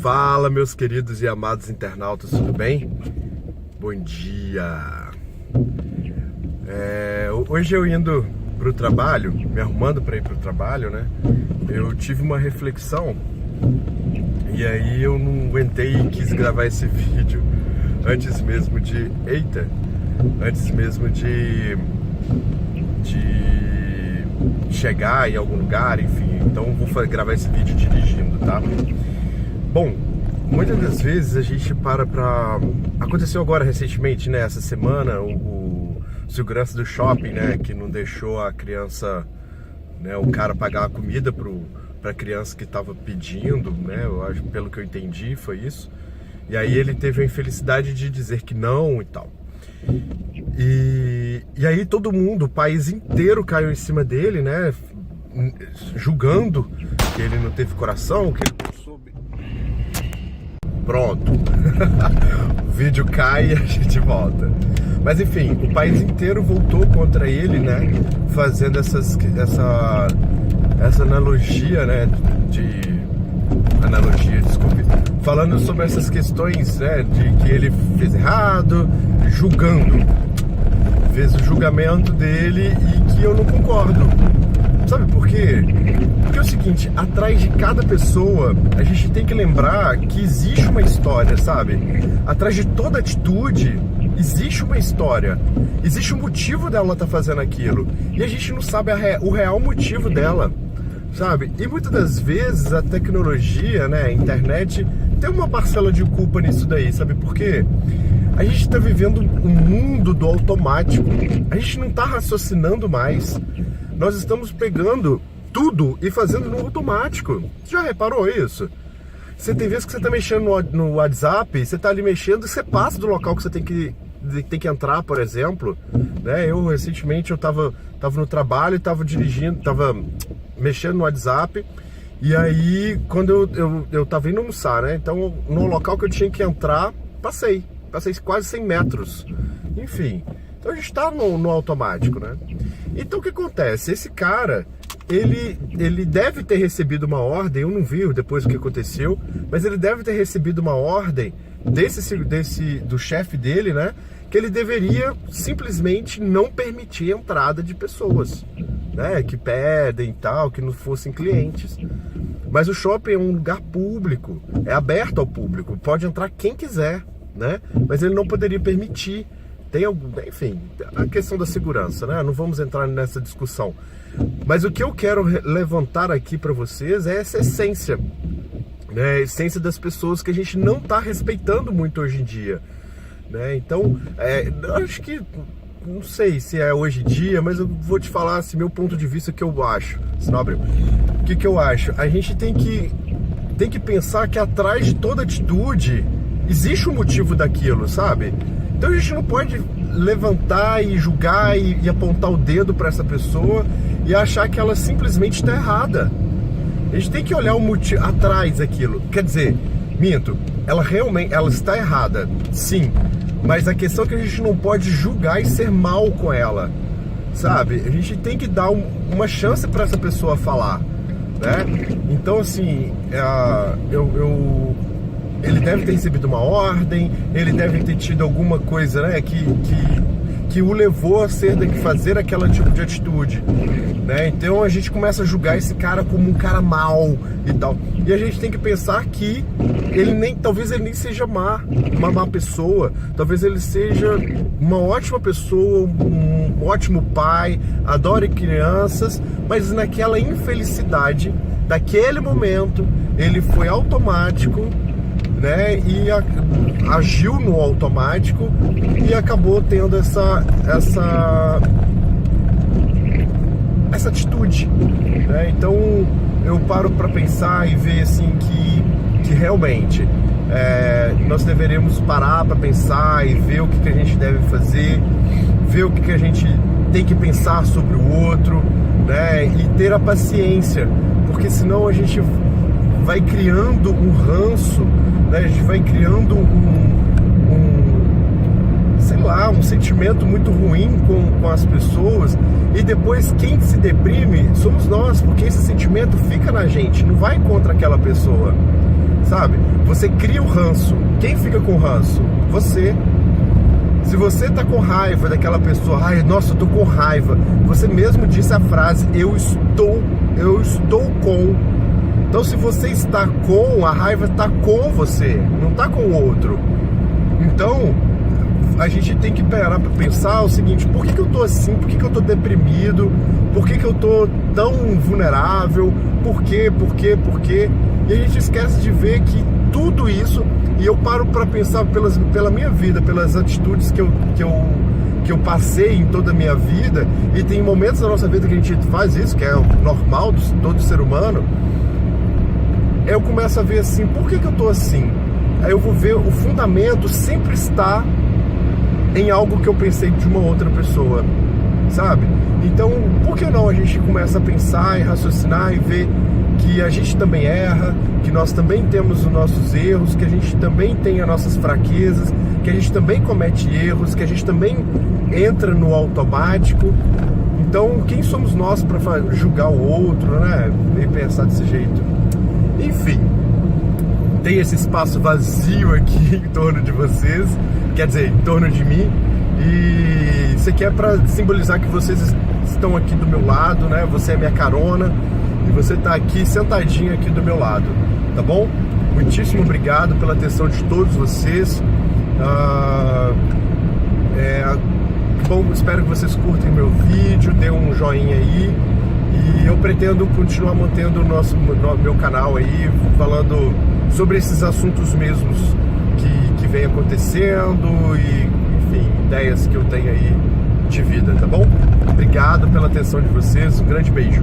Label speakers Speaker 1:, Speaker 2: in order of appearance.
Speaker 1: Fala, meus queridos e amados internautas, tudo bem? Bom dia! Hoje eu indo pro trabalho, me arrumando para ir pro trabalho, né? Eu tive uma reflexão e aí eu não aguentei e quis gravar esse vídeo antes mesmo de chegar em algum lugar, enfim. Então vou gravar esse vídeo dirigindo, tá? Bom, muitas das vezes a gente para pra... Aconteceu agora recentemente, né? Essa semana, o segurança do shopping, né? Que não deixou a criança, né? O cara pagar a comida pra criança que tava pedindo, né? Eu acho, pelo que eu entendi, foi isso. E aí ele teve a infelicidade de dizer que não e tal. E aí todo mundo, o país inteiro caiu em cima dele, né? Julgando que ele não teve coração, que ele não soube. Pronto. O vídeo cai e a gente volta. Mas enfim, o país inteiro voltou contra ele, né? Fazendo essa analogia, né? Desculpe. Falando sobre essas questões, né? De que ele fez errado, fez o julgamento dele e que eu não concordo. Sabe por quê? Porque é o seguinte, atrás de cada pessoa, a gente tem que lembrar que existe uma história, sabe? Atrás de toda atitude, existe uma história. Existe um motivo dela estar fazendo aquilo. E a gente não sabe o real motivo dela, sabe? E muitas das vezes a tecnologia, né, a internet, tem uma parcela de culpa nisso daí, sabe por quê? A gente está vivendo um mundo do automático. A gente não está raciocinando mais. Nós estamos pegando tudo e fazendo no automático. Você já reparou isso? Você tem vezes que você está mexendo no WhatsApp, você está ali mexendo e você passa do local que você tem que entrar, por exemplo. Né? Eu, recentemente, eu tava no trabalho e tava dirigindo, tava mexendo no WhatsApp. E aí, quando eu tava indo almoçar, né? Então, no local que eu tinha que entrar, passei quase 100 metros. Enfim, então a gente tá no automático, né? Então o que acontece? Esse cara, ele deve ter recebido uma ordem, eu não vi depois o que aconteceu, mas ele deve ter recebido uma ordem do chefe dele, né? Que ele deveria simplesmente não permitir a entrada de pessoas, né? Que pedem e tal, que não fossem clientes. Mas o shopping é um lugar público, é aberto ao público, pode entrar quem quiser, né? Mas ele não poderia permitir. Enfim, a questão da segurança, né? Não vamos entrar nessa discussão. Mas o que eu quero levantar aqui para vocês é essa essência, né? A essência das pessoas que a gente não está respeitando muito hoje em dia, né? Então, eu acho que, não sei se é hoje em dia, mas eu vou te falar assim, meu ponto de vista que eu acho. Snobre, o que eu acho? A gente tem que pensar que atrás de toda atitude existe um motivo daquilo, sabe? Então a gente não pode levantar e julgar e apontar o dedo para essa pessoa e achar que ela simplesmente está errada. A gente tem que olhar o motivo atrás daquilo. Quer dizer, minto, ela está errada, sim. Mas a questão é que a gente não pode julgar e ser mal com ela, sabe? A gente tem que dar uma chance para essa pessoa falar, né? Então assim, ele deve ter recebido uma ordem, ele deve ter tido alguma coisa, né, que o levou a fazer aquele tipo de atitude, né? Então a gente começa a julgar esse cara como um cara mau e tal. E a gente tem que pensar que talvez ele nem seja uma má pessoa, talvez ele seja uma ótima pessoa, um ótimo pai, adore crianças, mas naquela infelicidade daquele momento ele foi automático, né, e agiu no automático e acabou tendo essa atitude, né? Então eu paro para pensar e ver assim que realmente nós deveríamos parar para pensar e ver o que a gente deve fazer, ver o que a gente tem que pensar sobre o outro, né, e ter a paciência, porque senão a gente vai criando um ranço, né? A gente vai criando um sentimento muito ruim com as pessoas, e depois quem se deprime somos nós, porque esse sentimento fica na gente, não vai contra aquela pessoa, sabe? Você cria o ranço. Quem fica com ranço? Você. Se você tá com raiva daquela pessoa, ai, nossa, eu tô com raiva. Você mesmo disse a frase, eu estou com. Então, se você está com, a raiva tá com você, não tá com o outro. Então, a gente tem que parar para pensar o seguinte: por que eu tô assim? Por que eu tô deprimido? Por que eu tô tão vulnerável? Por quê? E a gente esquece de ver que tudo isso, e eu paro para pensar pela minha vida, pelas atitudes que eu passei em toda a minha vida, e tem momentos da nossa vida que a gente faz isso, que é normal de todo ser humano. Eu começo a ver assim, por que eu tô assim? Aí eu vou ver, o fundamento sempre está em algo que eu pensei de uma outra pessoa, sabe? Então, por que não a gente começa a pensar e raciocinar e ver que a gente também erra, que nós também temos os nossos erros, que a gente também tem as nossas fraquezas, que a gente também comete erros, que a gente também entra no automático. Então, quem somos nós para julgar o outro, né? E pensar desse jeito. Enfim, tem esse espaço vazio aqui em torno de vocês, quer dizer, em torno de mim, e isso aqui é para simbolizar que vocês estão aqui do meu lado, né? Você é minha carona e você está aqui sentadinho aqui do meu lado, tá bom? Muitíssimo obrigado pela atenção de todos vocês. Bom, espero que vocês curtem meu vídeo, dê um joinha aí. E eu pretendo continuar mantendo o meu canal aí, falando sobre esses assuntos mesmos que vem acontecendo e, enfim, ideias que eu tenho aí de vida, tá bom? Obrigado pela atenção de vocês, um grande beijo.